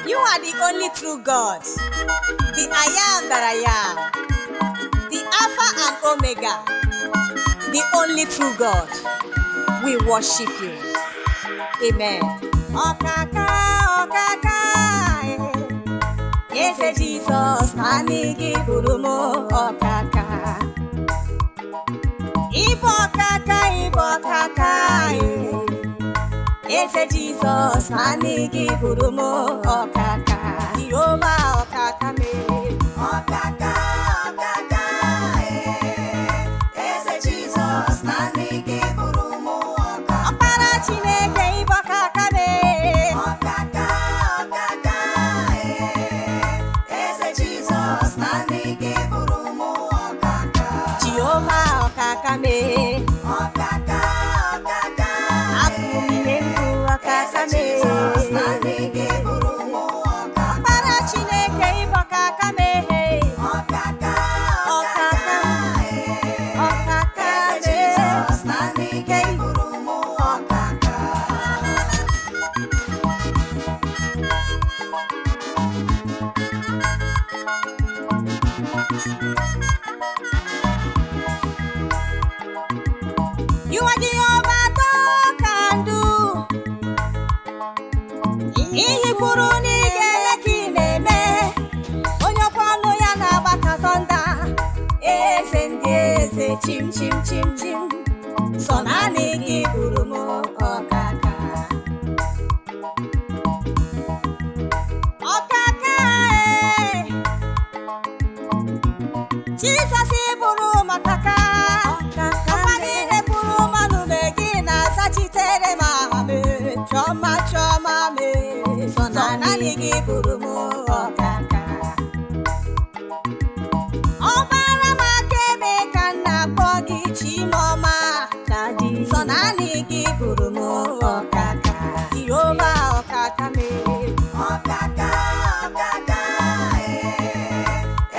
You are the only true God, the I am that I am, the Alpha and Omega, the only true God. We worship you. Amen. Ọkaka, ọkaka, Eze Jizọs, naanị gị bụrụ m ọkaka. Ịbụ ọkaka, ịbụ ọkaka, Eze Jizọs, naanị gị bụrụ m ọkaka. Jehova ọkaka mere. Ọkaka, ọkaka, Eze Jizọs, naanị gị bụrụ m ọkaka. Ọkpara Chineke, ịbụ ọkaka mere. Ọkaka, ọkaka, Eze Jizọs, naanị gị bụrụ m ọkaka. Jehova ọkaka mere. Ọkaka, ọkaka, abụ m ihe mbụ ọkaka mere. Naanị gị bụrụ m ọkaka. Ọkpara Chineke, ịbụ ọkaka mere. Ọkaka, ọkaka, ọkaka mere. Naanị gị bụrụ m ọkaka. You are Jehovah God can do. Ihe kwuru na ị ga-eme ka ị na-eme. Onye ọkwa ọnụ ya na-agbaka tọnda. Eze ndị eze, chim chim chim chim. Sọ naanị gị bụrụ m ọkaka. Ọkaka, Jizọs bụrụ m ọkaka. Ọkwa niile bụrụ mmanụ mgbe gị na-azachitere m aha m. Chiọma chiọma m, sọ naanị gị bụrụ m ọkaka. Ọbara m akaebe ka m na-akpọ gị Chiọma. Sọ naanị gị bụrụ m ọkaka. Jehova ọkaka mere. Ọkaka, ọkaka,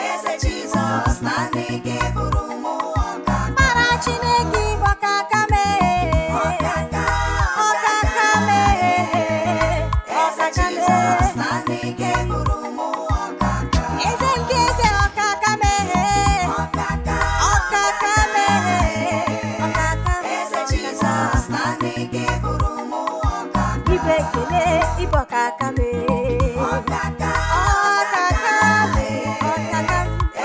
Eze Jizọs, naanị gị bụrụ m ọkaka. Ọkpara Chineke, ịbụ ọkaka mere. Ọkaka, ọkaka mere. Eze Jizọs, naanị gị bụrụ m ọkaka. Eze nke eze, ọkaka mere. Ọkaka, ọkaka mere. Ọkaka, Eze Jizọs, naanị gị bụrụ m ọkaka. Ibe ekele, ịbụ ọkaka mere. Ọkaka, ọkaka mere. Ọkaka,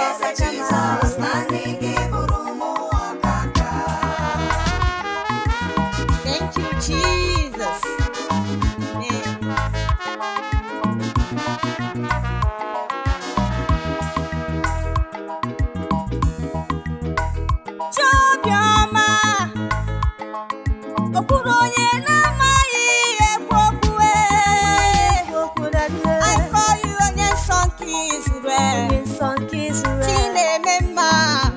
Eze Jizọs, naanị gị bụrụ m ọkaka. Thank you, Jesus. Amen. Chiọma, o kwuru onye na-amaghị ekwu okwu. I call you onye nsọ nke Izrel. Chi na-eme mma,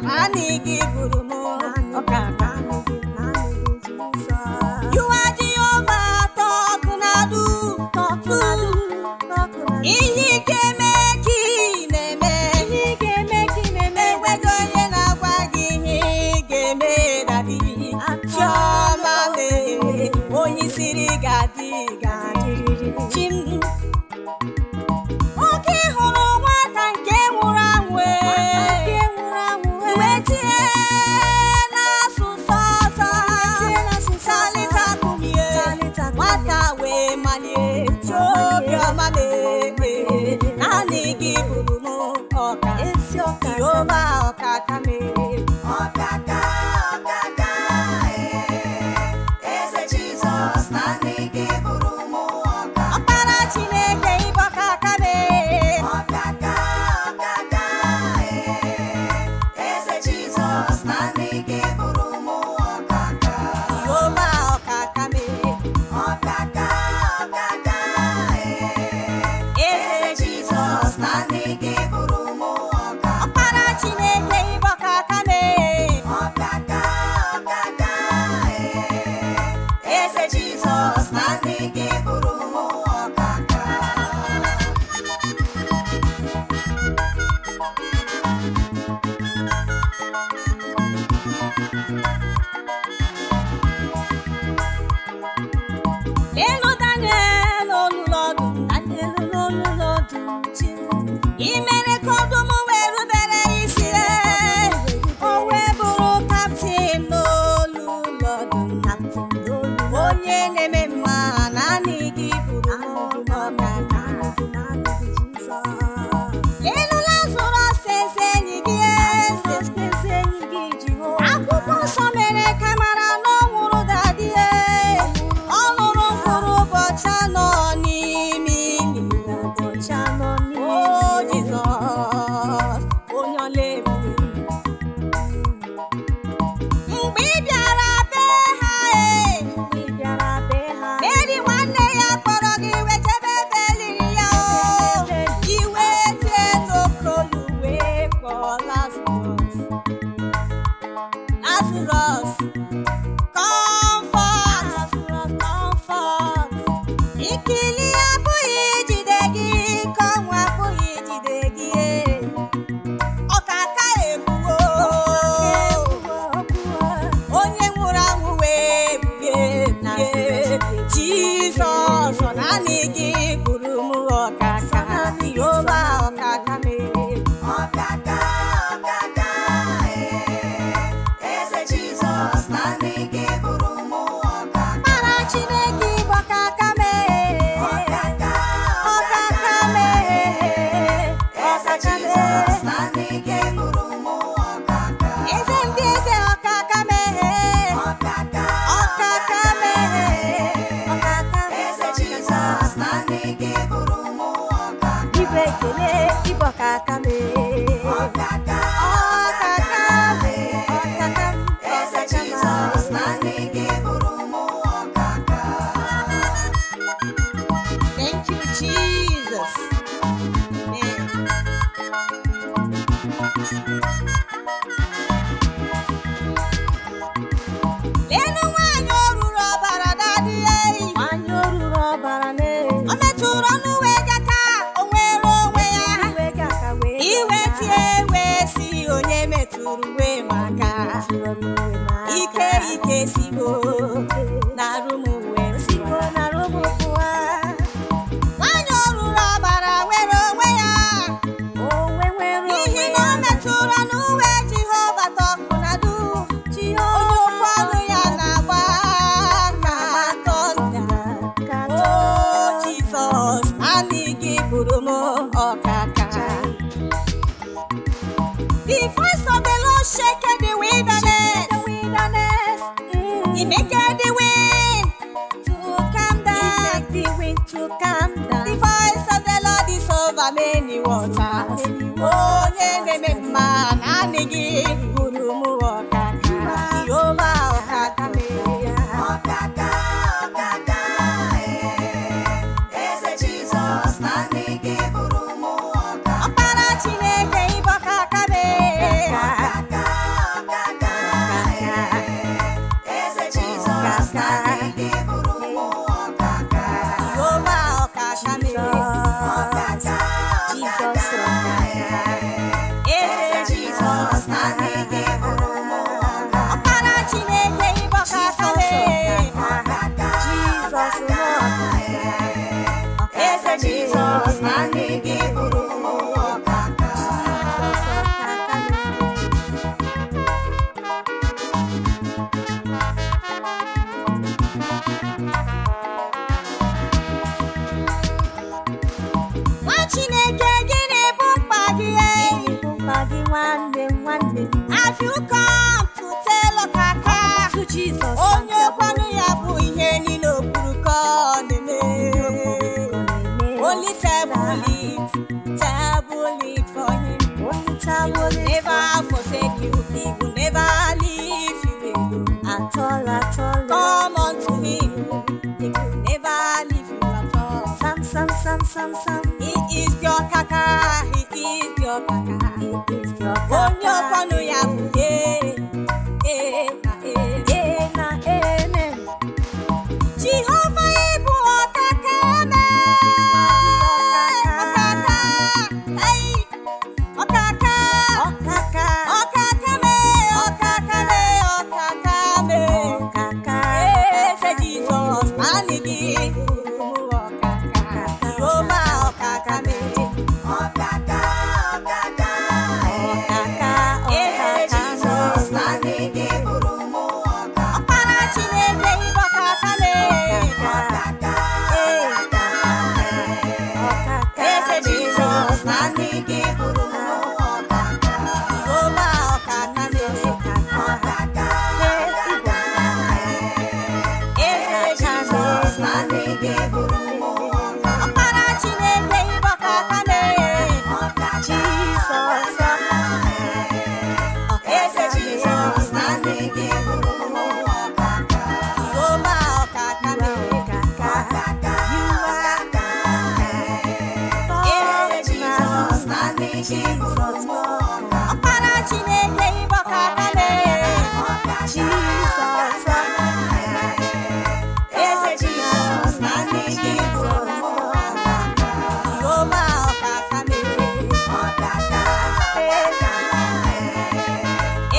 naanị gị bụrụ m ọkaka. You are Jehovah, talk na do. Ihe ị ga-eme ka ị na-eme. Enweghị onye na-agwa gị ihe ị ga-eme dadị. Chiọma mere, onye siri ga-adị ga-adịrịrị. Chi m, oke hụrụ nwata nke nwụrụ anwụ, wee tie n'asụsụ ọzọ. Salita kumie, nwata wee malie. Chiọma mere, naanị gị bụrụ m ọkaka. Jehova ọkaka mere. Ọkaka, ọkaka, Eze Jizọs, naanị gị bụrụ m ọkaka. Ọkpara Chineke, ịbụ ọkaka mere. Ọkaka, ọkaka, Eze Jizọs, naanị gị bụrụ m ọkaka. Jehova ọkaka mere. Ọkaka, ọkaka, Eze Jizọs, naanị gị bụrụ m ọkaka. Ọkpara Chineke, ịbụ ọkaka mere. Ọkaka, ọkaka, Eze Jizọs, naanị gị bụrụ m ọkaka. I mere ka ọdụm wee rubere ya isi, o wee bụrụ kaptịn n'olu ụlọ ọdụm. Onye na-eme mma naanị gị bụrụ ọkaka. Ịnụla zụrụ ọsọ eze enyi gị, akwụkwọ nsọ mere ka mara na ọ nwụrụ dadi, ọ nụrụ mkpụrụ ụbọchị anọ n'ime ili. O Jizọs, onye ọla ebube, mgbe ị bịara be ha, Meri nwanne ya kpọrọ gị wee jebe ebe liri ya, iwe tie n'okolu wee kpọọ Lazarus. Lazarus, comfort. Ikili abụghị ijide gị, ka ọnwụ abụghị ijide gị, ọkaka egbuwo. Onye nwụrụ anwụ wee bilie. Jizọs, ọ naanị gị bụrụ m ọkaka. Jehova ọkaka mere. Eze Jizọs, naanị gị bụrụ m ọkaka. Mara Chineke bụ ọkaka mere. Ọkaka mere. Eze Jizọs, naanị gị bụrụ m ọkaka. Eze ndị eze ọkaka mere. Ọkaka mere. Eze Jizọs, naanị gị bụrụ m ọkaka. Ibe ekele ịbụ ọkaka mere. Ọkaka mere. Eze Jizọs, naanị gị bụrụ m ọkaka. Thank you, Jesus. Amen. Leenụ nwaanyị o ruru ọbara dadi, o metụrụ ọnụ wee gaka, o nwere onwe ya. Iwe tie wee si onye metụrụ wee maka ike sigo n'arụ m wee pụọ. Nwaanyị o ruru ọbara nwere onwe ya, n'ihi na o metụrụ ọnụ uwe Jehova tọkụ na du. Onye okwu ọnụ ya na-agba ka tọnda. O Jizọs, naanị gị bụrụ m ọkaka. The voice of the Lord shaketh the wilderness. He maketh the wind to calm down. The voice of the Lord is over many waters. Onye na-eme mma naanị gị bụrụ m ọkaka. Jehova ọkaka mere. Ọkaka, Eze Jizọs, naanị gị bụrụ m ọkaka. Ọkpara Chineke ịbụ ọkaka mere. Ọkaka, Eze Jizọs, naanị gị bụrụ m ọkaka. Jehova ọkaka mere. Ọkaka, Eze Jizọs, naanị gị bụrụ m ọkaka. ọkpara Chineke ịbụ ọkaka mere. Ọkaka, Eze Jizọs, naanị gị bụrụ m ọkaka. Nwa Chineke, gịnị bụ mkpa gị? Have you come to tell ọkaka? Onye okwanụ ya bụ ihe niile o kwuru ka ọ na-eme. Only table it for him. He will never forsake you. He will never leave you alone. Come unto him. He will never leave you at all. He is your kaka. He is your kaka. Onye okwanụ ya bụ Jehova ịbụ ọkaka Jehova ọkaka mere. Jizọs naanị gị bụrụ m ọkaka. Jehova ọkaka mere ọkaka. Eze Jizọs Jizọs naanị gị bụrụ m ọkaka. ọkpara Chineke ịbụ ọkaka mere Jizọs Eze Jizọs naanị gị bụrụ m ọkaka. Jehova ọkaka mere Ọkaka, ọkaka. Eze Jizọs naanị gị bụrụ m ọkaka. ọkpara Chineke ịbụ ọkaka mere Jizọs Eze Jizọs naanị gị bụrụ m ọkaka. Jehova ọkaka mere Ọkaka,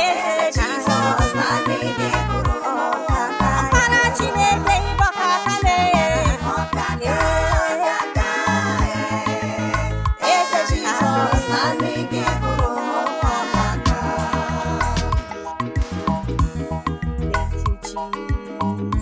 Eze Jizọs naanị gị bụrụ m ọkaka. ọkpara Chineke ịbụ ọkaka mere Ọkaka, Eze Jizọs naanị gị bụrụ m ọkaka. Thank you, Jesus.